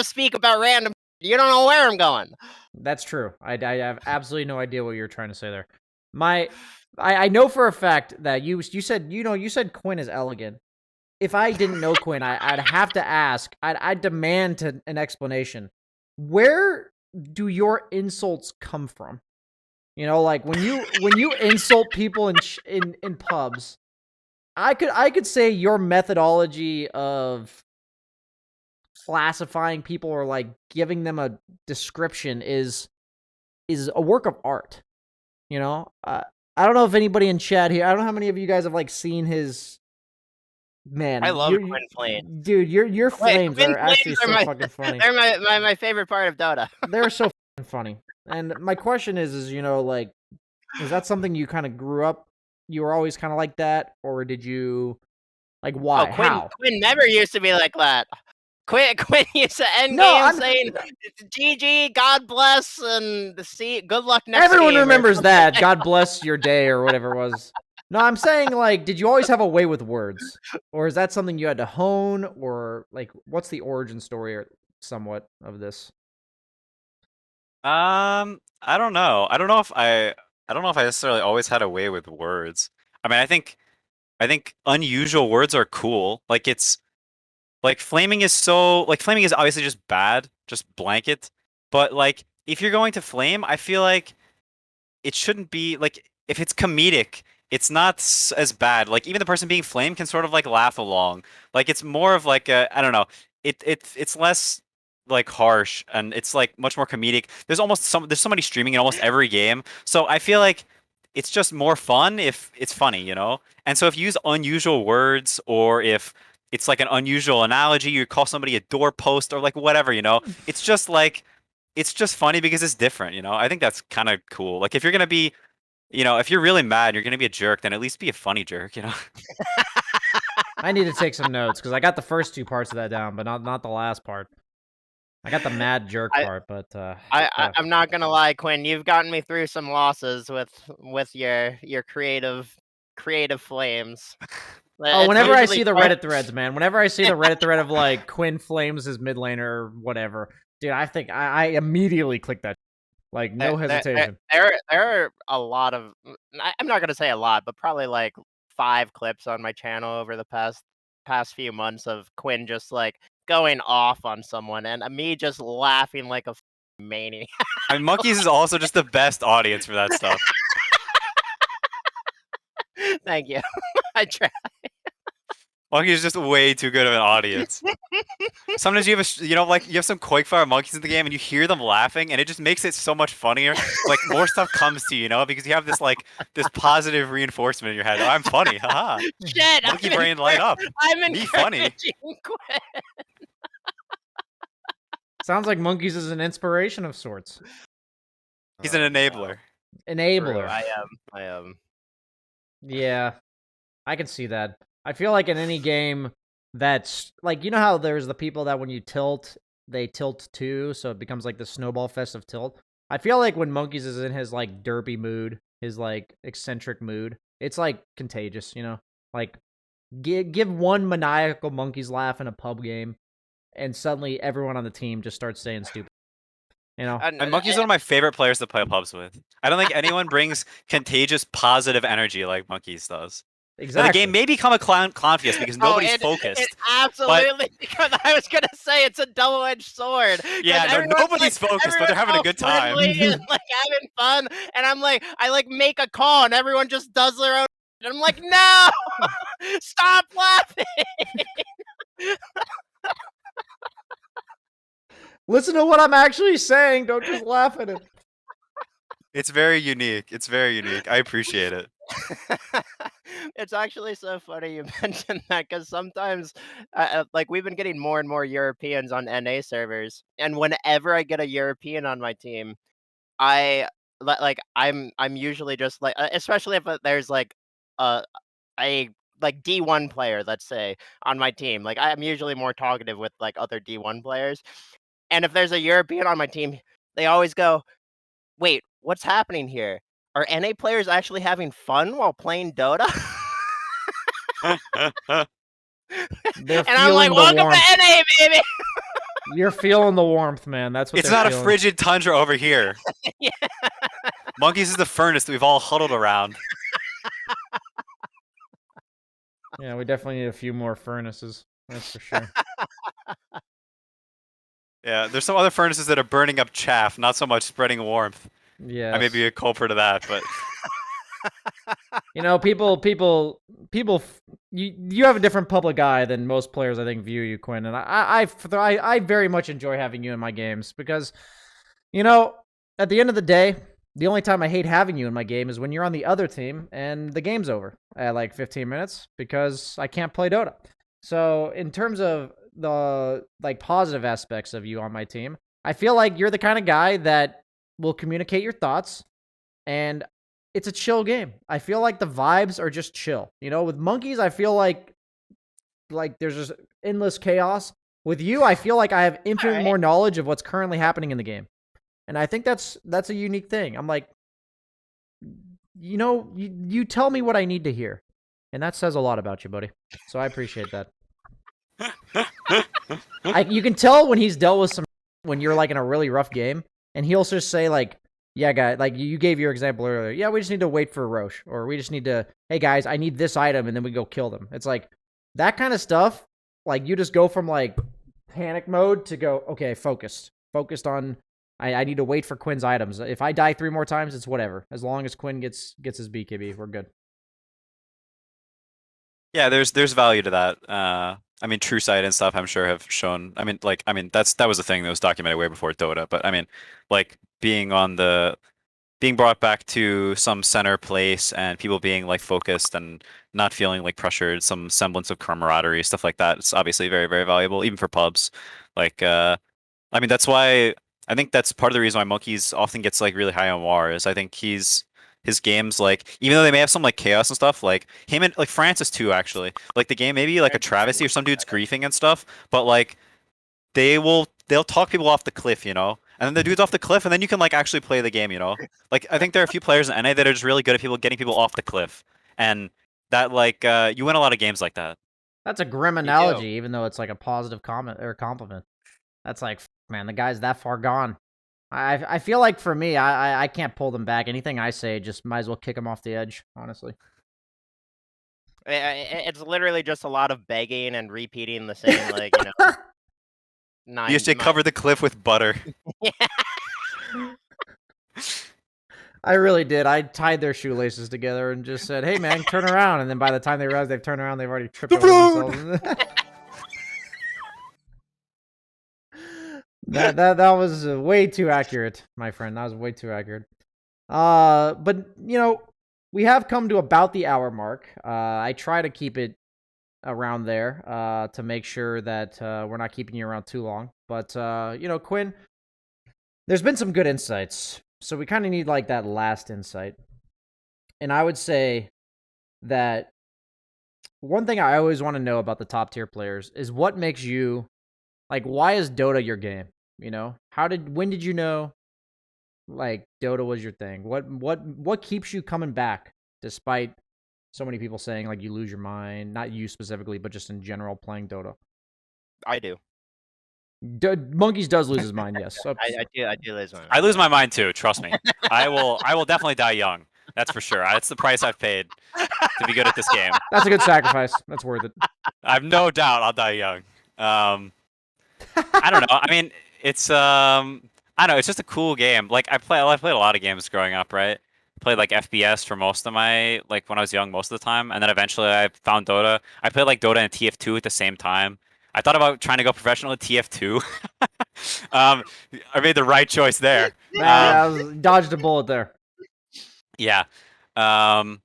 speak about random. You don't know where I'm going. That's true. I have absolutely no idea what you're trying to say there. I know for a fact that you said Quinn is elegant. If I didn't know Quinn, I'd have to ask. I'd demand an explanation. Where do your insults come from? Like when you insult people in pubs, I could say your methodology of classifying people or like giving them a description is a work of art. I don't know if anybody in chat here. I don't know how many of you guys have like seen his. Man, I love Quinn Flames. Dude, your flames Quinn are actually so my, fucking funny. They're my favorite part of Dota. They're so fucking funny. And my question is like, is that something you kind of grew up you were always kind of like that, or did you like Oh, why? Quinn How? never used to be like that. Quinn used to end No, games I'm. saying GG, God bless, and good luck next Everyone game. remembers that. God bless your day or whatever it was. No, I'm saying like, did you always have a way with words, or is that something you had to hone, or like, what's the origin story or somewhat of this? I don't know. I don't know if I necessarily always had a way with words. I mean, I think unusual words are cool. Like it's like flaming is obviously just bad, just blanket. But like if you're going to flame, I feel like it shouldn't be like if it's comedic, it's not as bad. Like even the person being flamed can sort of like laugh along. Like it's more of like a I don't know. It's less like harsh and it's like much more comedic. There's somebody streaming in almost every game. So I feel like it's just more fun if it's funny, you know? And so if you use unusual words or if it's like an unusual analogy, you call somebody a doorpost or like whatever, you know? It's just like it's just funny because it's different, you know? I think that's kind of cool. Like if you're gonna be, you know, if you're really mad and you're gonna be a jerk, then at least be a funny jerk, you know? I need to take some notes because I got the first two parts of that down, but not the last part. I got the mad jerk I, part, but I'm not gonna lie, Quinn. You've gotten me through some losses with your creative flames. oh, It's whenever I usually see the quite- Reddit threads, man, whenever I see the Reddit thread of like Quinn flames his mid laner or whatever, dude, I think I immediately click that, like no hesitation. There are a lot of. I'm not gonna say a lot, but probably like 5 clips on my channel over the past few months of Quinn just like going off on someone and me just laughing like a maniac. I mean, Monkeys is also just the best audience for that stuff. Thank you. I try. Monkeys is just way too good of an audience. Sometimes you have you know, like you have some Quakefire monkeys in the game, and you hear them laughing, and it just makes it so much funnier. Like more stuff comes to you, you know, because you have this like this positive reinforcement in your head. Oh, I'm funny, haha. Shit, Monkey brain light up. I'm Me funny. encouraging Quinn. Sounds like Monkeys is an inspiration of sorts. He's an enabler. Enabler. True, I am. Yeah, I can see that. I feel like in any game that's like, you know how there's the people that when you tilt, they tilt too, so it becomes like the snowball fest of tilt. I feel like when Monkeys is in his like derpy mood, his like eccentric mood, it's like contagious, you know? Like give one maniacal Monkeys laugh in a pub game, and suddenly everyone on the team just starts saying stupid. You know? And Monkey's one of my favorite players to play pubs with. I don't think anyone brings contagious positive energy like Monkeys does. Now, Exactly. the game may become a clown fest because nobody's focused. It absolutely, because I was gonna say it's a double-edged sword. 'Cause Yeah, no, everyone's, nobody's focused, but they're having a good time. friendly and, like having fun, and I'm like, I like make a call, and everyone just does their own. And I'm like, no, stop laughing. Listen to what I'm actually saying. Don't just laugh at it. It's very unique. It's very unique. I appreciate it. It's actually so funny you mentioned that because sometimes, like we've been getting more and more Europeans on NA servers, and whenever I get a European on my team, I'm usually just like, especially if there's like a like D1 player, let's say, on my team. Like I'm usually more talkative with like other D1 players, and if there's a European on my team, they always go, "Wait, what's happening here? Are NA players actually having fun while playing Dota?" They're And I'm like, feeling the "Welcome warmth. to NA, baby." You're feeling the warmth, man. That's what It's they're not feeling. a frigid tundra over here. Yeah. Monkeys is the furnace that we've all huddled around. Yeah, we definitely need a few more furnaces. That's for sure. Yeah, there's some other furnaces that are burning up chaff, not so much spreading warmth. Yeah. I may be a culprit of that, but You know, people. You have a different public eye than most players, I think, view you, Quinn. And I very much enjoy having you in my games because, you know, at the end of the day, the only time I hate having you in my game is when you're on the other team and the game's over at like 15 minutes because I can't play Dota. So in terms of the like positive aspects of you on my team, I feel like you're the kind of guy that will communicate your thoughts, and it's a chill game. I feel like the vibes are just chill. You know, with monkeys, I feel like there's just endless chaos. With you, I feel like I have infinite more knowledge of what's currently happening in the game. And I think that's a unique thing. I'm like, you know, you tell me what I need to hear. And that says a lot about you, buddy. So I appreciate that. You can tell when he's dealt with some when you're like in a really rough game, and he'll just say like, yeah, guy, like you gave your example earlier. Yeah, we just need to wait for Roche, or we just need to, hey guys, I need this item, and then we go kill them. It's like that kind of stuff. Like you just go from like panic mode to go, okay, focused on. I need to wait for Quinn's items. If I die 3 more times, it's whatever. As long as Quinn gets his BKB, we're good. Yeah, there's value to that. I mean, True Sight and stuff, I'm sure have shown. I mean, that was a thing that was documented way before Dota. But I mean, like being brought back to some center place and people being like focused and not feeling like pressured, some semblance of camaraderie, stuff like that. It's obviously very, very valuable, even for pubs. Like, I mean, that's why I think that's part of the reason why Monkeys often gets like really high on WAR is I think his games, like, even though they may have some like chaos and stuff, like him and like Francis too, actually, like the game maybe like a travesty or some dude's griefing and stuff, but like they'll talk people off the cliff, you know, and then the dude's off the cliff, and then you can like actually play the game, you know. Like I think there are a few players in NA that are just really good at getting people off the cliff, and that like you win a lot of games like that. That's a grim analogy, even though it's like a positive comment or compliment. That's like, man, the guy's that far gone. I feel like for me, I can't pull them back. Anything I say, just might as well kick them off the edge, honestly. It's literally just a lot of begging and repeating the same, like, you know. You just cover the cliff with butter. Yeah. I really did. I tied their shoelaces together and just said, hey, man, turn around. And then by the time they realize they've turned around, they've already tripped over themselves. That was way too accurate, my friend. That was way too accurate. But, you know, we have come to about the hour mark. I try to keep it around there to make sure that we're not keeping you around too long. But, you know, Quinn, there's been some good insights. So we kind of need, like, that last insight. And I would say that one thing I always want to know about the top-tier players is what makes you, like, why is Dota your game? You know, when did you know, like, Dota was your thing? What keeps you coming back despite so many people saying, like, you lose your mind? Not you specifically, but just in general playing Dota. I do. Monkeys does lose his mind, yes. So, I do lose my mind. I lose my mind too. Trust me. I will definitely die young. That's for sure. That's the price I've paid to be good at this game. That's a good sacrifice. That's worth it. I have no doubt I'll die young. I don't know. I mean, it's I don't know. It's just a cool game. Like I played a lot of games growing up, right? Played like FPS for most of my like when I was young, most of the time, and then eventually I found Dota. I played like Dota and TF2 at the same time. I thought about trying to go professional at TF2. I made the right choice there. I dodged a bullet there. Yeah. I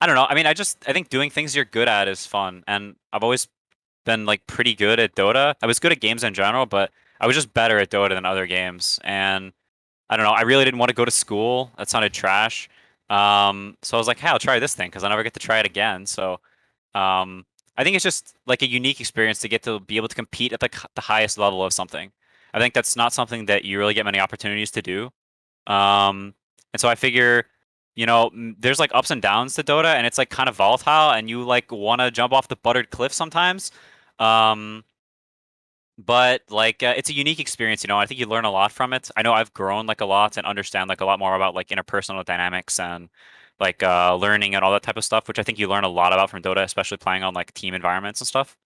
don't know. I mean, I think doing things you're good at is fun, and I've always been like pretty good at Dota. I was good at games in general, but I was just better at Dota than other games. And I don't know. I really didn't want to go to school. That sounded trash. So I was like, hey, I'll try this thing because I never get to try it again. So I think it's just like a unique experience to get to be able to compete at the highest level of something. I think that's not something that you really get many opportunities to do. And so I figure, you know, there's like ups and downs to Dota, and it's like kind of volatile, and you like want to jump off the buttered cliff sometimes. But like it's a unique experience, you know. I think you learn a lot from it. I know I've grown like a lot and understand like a lot more about like interpersonal dynamics and like learning and all that type of stuff, which I think you learn a lot about from Dota, especially playing on like team environments and stuff.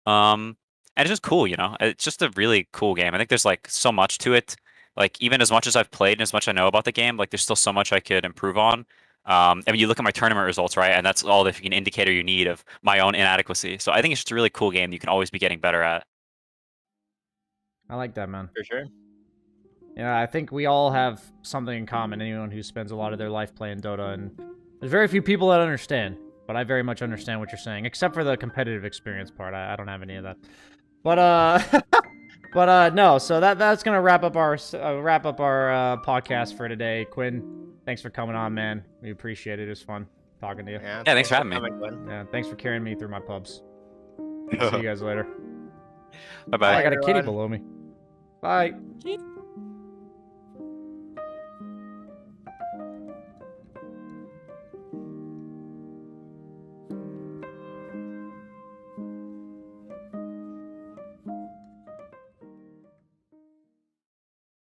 And it's just cool, you know. It's just a really cool game. I think there's like so much to it. Like even as much as I've played and as much I know about the game, like there's still so much I could improve on. I mean, you look at my tournament results, right, and that's all the fucking indicator you need of my own inadequacy. So I think it's just a really cool game you can always be getting better at. I like that, man. For sure. Yeah, I think we all have something in common. Anyone who spends a lot of their life playing Dota, and there's very few people that understand. But I very much understand what you're saying, except for the competitive experience part. I don't have any of that. But But no, so that's gonna wrap up our podcast for today. Quinn, thanks for coming on, man. We appreciate it. It was fun talking to you. Yeah, thanks for having me. coming, Glenn. Yeah, thanks for carrying me through my pubs. See you guys later. Bye bye. Oh, I got a kitty everyone. below me. Bye.